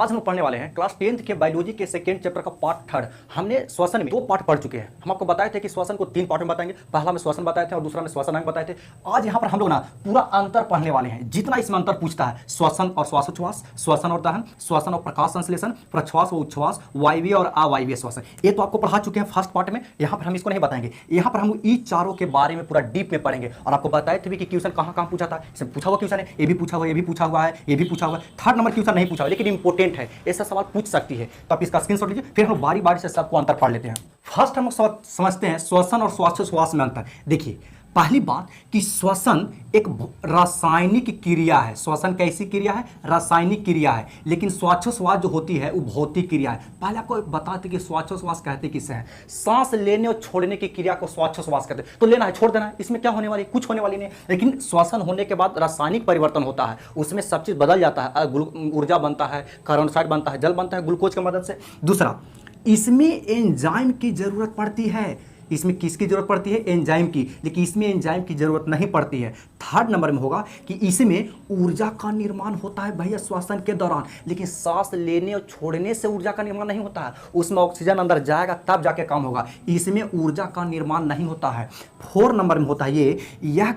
आज हम लोग पढ़ने वाले हैं क्लास 10th के बायोलॉजी के सेकेंड चैप्टर का पार्ट थर्ड। हमने श्वसन में 2 पार्ट पढ़ चुके हैं। हम आपको बताए थे कि श्वसन को 3 पार्ट में बताएंगे। पहला में श्वसन बताए थे और दूसरा में श्वसन अंग बताए थे। आज यहाँ पर हम लोग ना पूरा अंतर पढ़ने वाले हैं। जितना इसमें अंतर पूछता है, श्वसन और श्वासोच्छ्वास, श्वसन और दहन, श्वसन और प्रकाश संश्लेषण, प्रश्वास और उच्छ्वास, वायवीय और अवायवीय श्वसन, ये तो आपको पढ़ा चुके हैं फर्स्ट पार्ट में। यहाँ पर हम इसको नहीं बताएंगे। यहाँ पर हम इन चारों के बारे में पूरा डीप में पढ़ेंगे और आपको बताए थे भी कि क्वेश्चन कहाँ कहाँ पूछा था। इसमें पूछा हुआ क्वेश्चन है, ये भी पूछा हुआ, ये भी पूछा हुआ है, ये भी पूछा हुआ है। थर्ड नंबर क्वेश्चन नहीं पूछा हुआ लेकिन इंपॉर्टेंट है, ऐसा सवाल पूछ सकती है। तो आप इसका स्क्रीनशॉट लीजिए, फिर हम बारी बारी से सबको अंतर पढ़ लेते हैं। फर्स्ट हम समझते हैं श्वसन और श्वासोच्छ्वास में अंतर। देखिए पहली बात कि श्वसन एक रासायनिक क्रिया है। श्वसन कैसी क्रिया है? रासायनिक क्रिया है। लेकिन श्वासोच्छ्वास जो होती है वो भौतिक क्रिया है। पहले आपको बताते कि श्वासोच्छ्वास कहते किसे हैं? सांस लेने और छोड़ने की क्रिया को श्वासोच्छ्वास कहते हैं। तो लेना है, छोड़ देना है, इसमें क्या होने वाली? कुछ होने वाली नहीं। लेकिन श्वसन होने के बाद रासायनिक परिवर्तन होता है, उसमें सब चीज बदल जाता है। ऊर्जा बनता है, कार्बन डाइऑक्साइड बनता है, जल बनता है ग्लूकोज की मदद से। दूसरा, इसमें एंजाइम की जरूरत पड़ती है। इसमें किसकी जरूरत पड़ती है? एंजाइम की। लेकिन इसमें एंजाइम की जरूरत नहीं पड़ती है। थर्ड नंबर में होगा कि इसमें ऊर्जा का निर्माण होता है भैया श्वसन के दौरान, लेकिन सांस लेने और छोड़ने से ऊर्जा का निर्माण नहीं होता है। उसमें ऑक्सीजन अंदर जाएगा तब जाके काम होगा। इसमें ऊर्जा का निर्माण नहीं होता है। 4 नंबर में होता है यह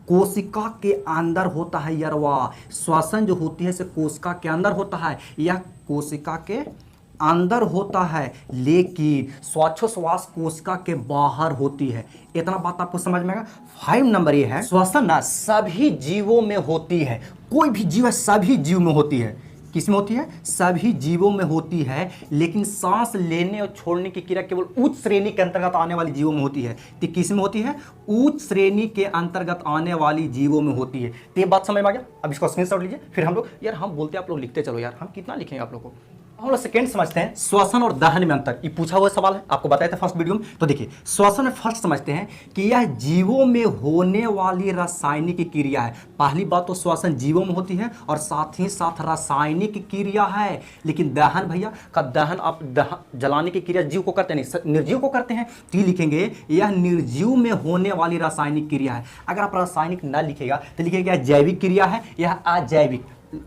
कोशिका के अंदर होता है। यरवा श्वसन जो होती है कोशिका के अंदर होता है, यह कोशिका के अंदर होता है, लेकिन श्वासोच्छ्वास कोशिका के बाहर होती है। इतना बात आपको समझ में आएगा। 5 नंबर ये है, श्वसन ना सभी जीवों में होती है। कोई भी जीव है, सभी जीव में होती है। किसमें होती है? सभी जीवों में होती है। लेकिन सांस लेने और छोड़ने की क्रिया केवल उच्च श्रेणी के अंतर्गत आने वाली जीवों में होती है। तो किसमें होती है? उच्च श्रेणी के अंतर्गत आने वाली जीवों में होती है। तो ये बात समझ में आ गया। अब इसको स्क्रीनशॉट लीजिए, फिर हम लोग यार हम बोलते हैं आप लोग लिखते चलो यार, हम कितना लिखेंगे आप लोग को। हम लोग सेकंड समझते हैं श्वसन और दहन में अंतर। ये पूछा हुआ सवाल है, आपको बताया था फर्स्ट वीडियो में। तो देखिए श्वसन में फर्स्ट समझते हैं कि यह जीवों में होने वाली रासायनिक क्रिया है। पहली बात तो श्वसन जीवों में होती है और साथ ही साथ रासायनिक क्रिया है। लेकिन दहन भैया का दहन आप जलाने की क्रिया जीव को करते नहीं, निर्जीव को करते हैं। तो लिखेंगे यह निर्जीव में होने वाली रासायनिक क्रिया है। अगर आप रासायनिक न लिखेगा तो लिखेगा जैविक क्रिया है, यह अजैविक।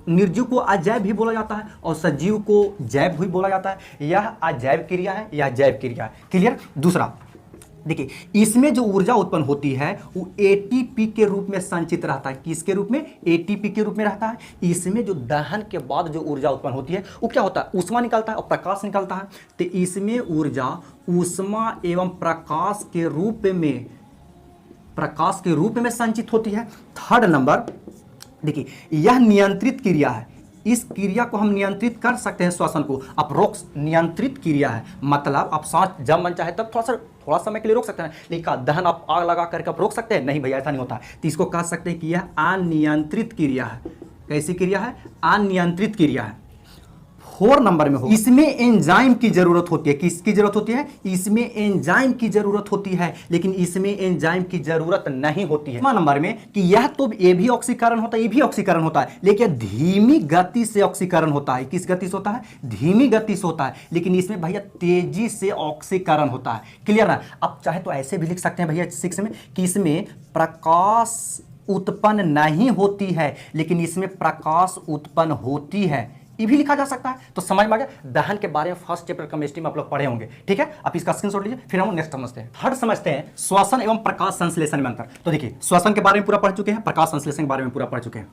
निर्जीव को अजैव भी बोला जाता है और सजीव को जैव भी बोला जाता है। यह अजैव क्रिया है, यह जैव क्रिया है। क्लियर? दूसरा देखिए, इसमें जो ऊर्जा उत्पन्न होती है वो एटीपी के रूप में संचित रहता है। किसके रूप में? एटीपी के रूप में रहता है। इसमें जो दहन के बाद जो ऊर्जा उत्पन्न होती है वो क्या होता है? ऊष्मा निकलता है और प्रकाश निकलता है। तो इसमें ऊर्जा ऊष्मा एवं प्रकाश के रूप में संचित होती है। थर्ड नंबर देखिए, यह नियंत्रित क्रिया है। इस क्रिया को हम नियंत्रित कर सकते हैं। श्वसन को आप रोक, नियंत्रित क्रिया है। मतलब आप सांस जब मन चाहे तब थोड़ा समय के लिए रोक सकते हैं। लेकिन दहन आप आग लगा करके आप रोक सकते हैं? नहीं भैया, ऐसा नहीं होता। तो इसको कह सकते हैं कि यह अनियंत्रित क्रिया है। कैसी क्रिया है? अनियंत्रित क्रिया है। 4 नंबर में हो, इसमें एंजाइम की जरूरत होती है। किसकी जरूरत होती है? इसमें एंजाइम की जरूरत होती है, लेकिन इसमें एंजाइम की जरूरत नहीं होती है। 5 नंबर में कि यह तो ये भी ऑक्सीकरण होता है, ये भी ऑक्सीकरण होता है, लेकिन धीमी गति से ऑक्सीकरण होता है। किस गति से होता है? धीमी गति से होता है। लेकिन इसमें भैया तेजी से ऑक्सीकरण होता है। क्लियर ना? आप चाहे तो ऐसे भी लिख सकते हैं भैया 6 में कि इसमें प्रकाश उत्पन्न नहीं होती है, लेकिन इसमें प्रकाश उत्पन्न होती है। ये भी लिखा जा सकता है। तो समझ में आ गया। दहन के बारे में फर्स्ट चैप्टर केमिस्ट्री में आप लोग पढ़े होंगे। ठीक है, आप इसका स्क्रीनशॉट लीजिए, फिर हम नेक्स्ट समझते हैं। थर्ड समझते हैं श्वसन एवं प्रकाश संश्लेषण में अंतर। तो देखिए श्वसन के बारे में पूरा पढ़ चुके हैं, प्रकाश संश्लेषण के बारे में पूरा पढ़ चुके हैं।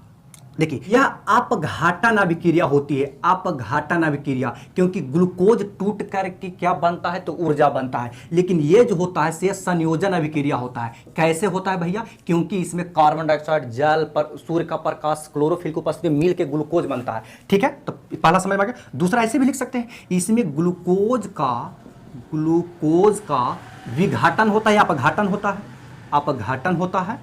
देखिए यह अपघातन अभिक्रिया होती है। अपघातन अभिक्रिया, क्योंकि ग्लूकोज टूट करके क्या बनता है? तो ऊर्जा बनता है। लेकिन ये जो होता है से संयोजन अभिक्रिया होता है। कैसे होता है भैया? क्योंकि इसमें कार्बन डाइऑक्साइड, जल, पर सूर्य का प्रकाश, क्लोरोफिल की उपस्थिति मिल के ग्लूकोज बनता है। ठीक है, तो पहला समझ में आ गया। दूसरा ऐसे भी लिख सकते हैं, इसमें ग्लूकोज का विघटन होता है, अपघटन होता है। अपघटन होता है।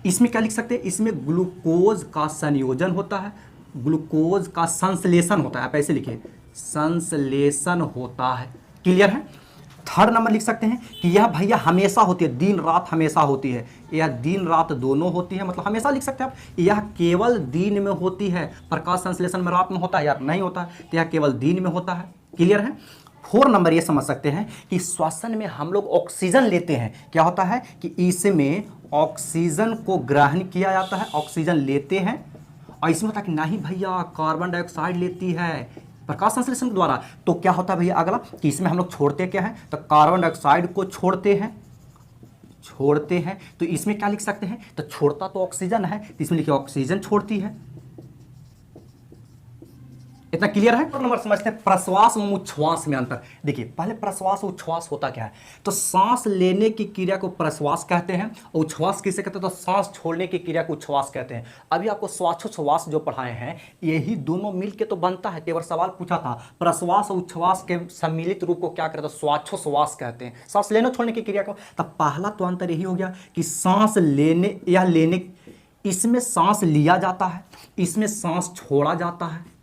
इसमें क्या लिख सकते हैं? इसमें ग्लूकोज का संयोजन होता है, ग्लूकोज का संश्लेषण होता है। आप ऐसे लिखिए, संश्लेषण होता है। क्लियर है? थर्ड नंबर लिख सकते हैं कि यह भैया हमेशा होती है, दिन रात हमेशा होती है। यह दिन रात दोनों होती है, मतलब हमेशा लिख सकते हैं आप। यह केवल दिन में होती है। प्रकाश संश्लेषण में रात में होता है यार? नहीं होता है। तो यह केवल दिन में होता है। क्लियर है? 4 नंबर ये समझ सकते हैं कि श्वसन में हम लोग ऑक्सीजन लेते हैं। क्या होता है कि इसमें ऑक्सीजन को ग्रहण किया जाता है, ऑक्सीजन लेते हैं और इसमें होता है कि नहीं भैया कार्बन डाइऑक्साइड लेती है प्रकाश संश्लेषण के द्वारा। तो क्या होता है भैया अगला कि इसमें हम लोग छोड़ते क्या है, तो कार्बन डाइऑक्साइड को छोड़ते हैं। तो इसमें क्या लिख सकते हैं, तो छोड़ता तो ऑक्सीजन है, तो इसमें लिखिए ऑक्सीजन छोड़ती है। इतना क्लियर है। और नंबर समझते हैं प्रश्वास एवं उच्छ्वास में अंतर। देखिए पहले प्रश्वास और उच्छ्वास होता क्या है, तो सांस लेने की क्रिया को प्रश्वास कहते हैं और उच्छ्वास किसे कहते हैं, तो सांस छोड़ने की क्रिया को उच्छ्वास कहते हैं। अभी आपको श्वासोच्छ्वास जो पढ़ाए हैं यही दोनों मिलके तो बनता है। केवल सवाल पूछा था प्रश्वास और उच्छ्वास के सम्मिलित रूप को क्या कहते हैं, श्वासोच्छ्वास कहते हैं, सांस लेने छोड़ने की क्रिया को। तब पहला तो अंतर यही हो गया कि सांस लेने या लेने, इसमें सांस लिया जाता है, इसमें सांस छोड़ा जाता है।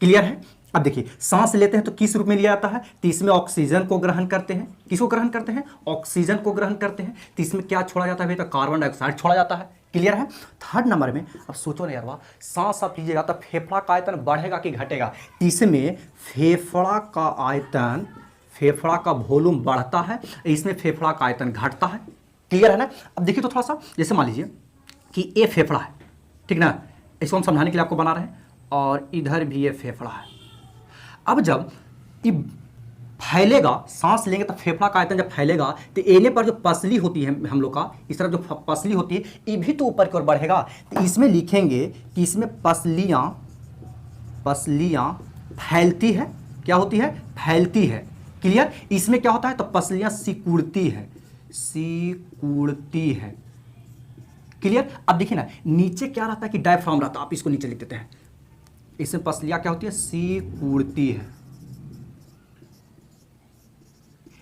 क्लियर है। अब देखिए सांस लेते हैं तो किस रूप में लिया जाता है, तो इसमें ऑक्सीजन को ग्रहण करते हैं। किसको ग्रहण करते हैं, ऑक्सीजन को ग्रहण करते हैं। तो इसमें क्या छोड़ा जाता है, तो कार्बन डाइऑक्साइड छोड़ा जाता है। क्लियर है। थर्ड नंबर में अब सोचो ना यार वाह, सांस आप लीजिएगा तो फेफड़ा का आयतन बढ़ेगा कि घटेगा, इसमें फेफड़ा का आयतन, फेफड़ा का वॉल्यूम बढ़ता है, इसमें फेफड़ा का आयतन घटता है। क्लियर है ना। अब देखिए तो थोड़ा सा जैसे मान लीजिए कि ये फेफड़ा है, ठीक ना, इसको हम समझाने के लिए आपको बना रहे हैं, और इधर भी ये फेफड़ा है। अब जब ये फैलेगा, सांस लेंगे तो फेफड़ा का आयतन जब फैलेगा तो एने पर जो पसली होती है हम लोग का, इस तरफ जो पसली होती है ये भी तो ऊपर की ओर बढ़ेगा। तो इसमें लिखेंगे कि इसमें पसलियां फैलती है। क्या होती है, फैलती है। क्लियर। इसमें क्या होता है, तो पसलियां सिकुड़ती है। क्लियर। अब देखिए ना नीचे क्या रहता है कि डायफ्राम रहता है, आप इसको नीचे लिख देते हैं। इसमें पसलियां क्या होती है, सिकुड़ती है।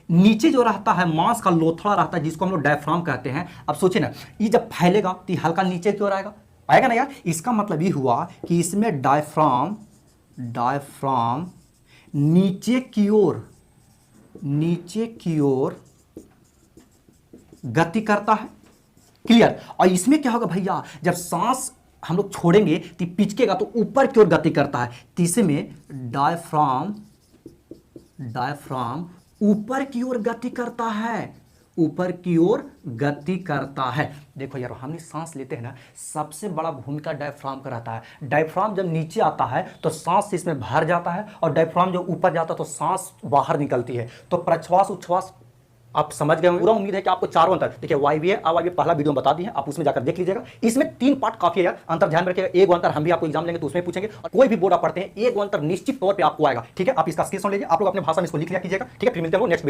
नीचे जो रहता है मांस का लोथड़ा रहता है जिसको हम लोग डायफ्राम कहते हैं। अब सोचिए ना ये जब फैलेगा तो हल्का नीचे की ओर आएगा ना यार। इसका मतलब ये हुआ कि इसमें डायफ्राम नीचे की ओर गति करता है। क्लियर। और इसमें क्या होगा भैया, जब सांस हम लोग छोड़ेंगे तो पिचकेगा तो ऊपर की ओर गति करता है। तीसरे में डायफ्राम ऊपर की ओर गति करता है। देखो यार हमने सांस लेते हैं ना, सबसे बड़ा भूमिका डायफ्राम का रहता है। डायफ्राम जब नीचे आता है तो सांस इसमें भर जाता है, और डायफ्राम जब ऊपर जाता है तो सांस बाहर निकलती है। तो प्रश्वास उच्छ्वास आप समझ गए। पूरा उम्मीद है कि आपको चारों अंतर, देखिए वायवीय अवायवीय पहला वीडियो में बता दी है, आप उसमें जाकर देख लीजिएगा। इसमें 3 पार्ट काफी है यार, अंतर ध्यान में रखिएगा। एक अंतर हम भी आपको एग्जाम लेंगे तो उसमें पूछेंगे, और कोई भी बोर्ड आप पढ़ते हैं एक अंतर निश्चित तौर पे आपको आएगा। ठीक है, आप इसका स्क्रीनशॉट लीजिए, आप लोग अपने भाषा में इसको लिख लिया कीजिएगा। ठीक है, फिर मिलते हैं नेक्स्ट वीडियो।